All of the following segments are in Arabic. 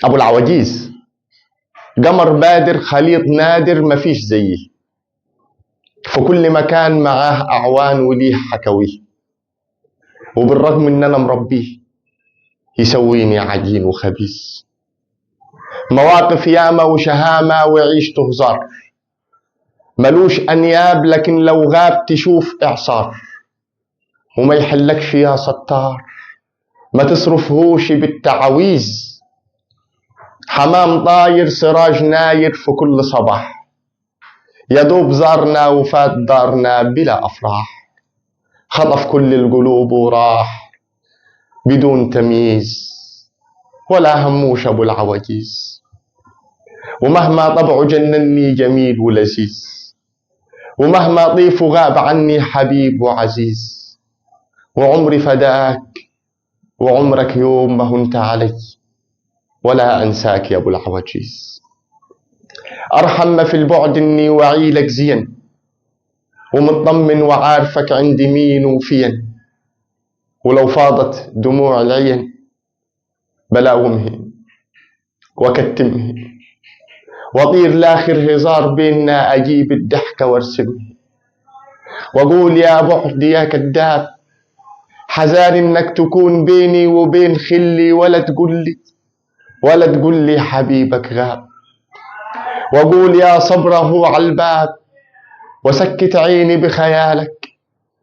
أبو العواجيز قمر بادر خليط نادر مفيش زيه، في كل مكان معاه أعوان وليه حكويه، وبالرغم إن أنا مربيه يسويني عجين وخبيث. مواقف ياما وشهامة وعيشته هزار، ملوش أنياب لكن لو غاب تشوف إعصار، وما يحلكش يا ستار ما تصرفهوش بالتعاويذ. حمام طاير سراج ناير في كل صباح، يا دوب زارنا وفات دارنا بلا أفراح، خطف كل القلوب وراح بدون تمييز، ولا هموش أبو العواجيز. ومهما طبعه جنني جميل ولذيذ، ومهما طيفه غاب عني حبيب وعزيز، وعمري فداك وعمرك يوم ما هنت علي، ولا أنساك يا أبو العواجيز. أرحم ما في البعد إني وعيلك زين، ومطمن وعارفك عندي مين وفين، ولو فاضت دموع العين بلاومه وكتمه، وأطير لاخر هزار بيننا أجيب الضحكة وارسمه، وأقول يا بعد يا كذاب حذار إنك تكون بيني وبين خلي، ولا تقول لي حبيبك غاب، وأقول يا صبره على الباب وسكت عيني بخيالك،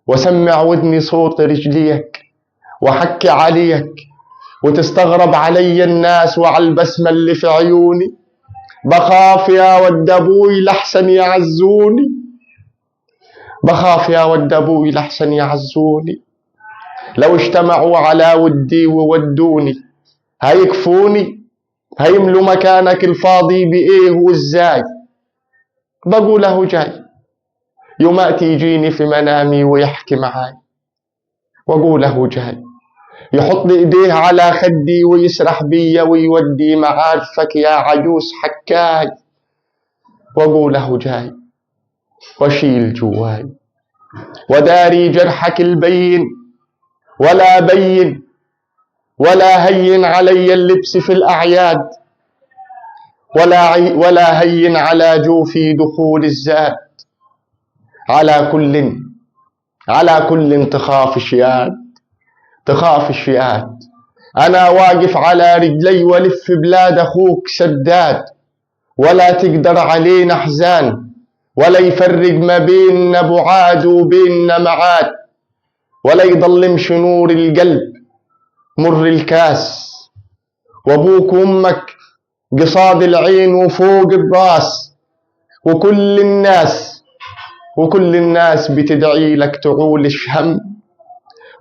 وسمع ودني صوت رجليك وحكي عليك، وتستغرب علي الناس وعلى البسمة اللي في عيوني. بخاف يا ود أبوي لحسن يعزوني، بخاف يا ود أبوي لحسن يعزوني، لو اجتمعوا على ودي وودوني هيكفوني، هيملوا مكانك الفاضي بإيه وإزاي. بقول أهو جاي يومات يجيني في منامي ويحكي معاي، وأقول أهو جاي يحط إيديه على خدي ويسرح بيا ويودي معارفك يا عجوز حكاي، وأقول أهو جاي وأشيل جواي وداري جرحك البين، ولا بين ولا هين علي اللبس في الأعياد، ولا هين على جوفي دخول الزاد. على كل تخاف شياد، تخاف الشياد. أنا واقف على رجلي ولف بلاد أخوك سداد، ولا تقدر علينا أحزان، ولا يفرق ما بيننا بعاد وبيننا معاد، ولا يضلمش نور القلب مر الكاس. وأبوك وأمك قصاد العين وفوق الراس، وكل الناس بتدعي لك تعولش هم،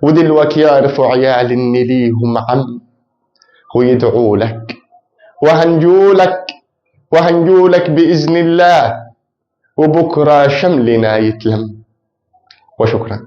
ودلوك يعرفوا عيال إن ليهم عم ويدعوا لك، وهنجولك بإذن الله، وبكرة شملنا يتلم. وشكرا.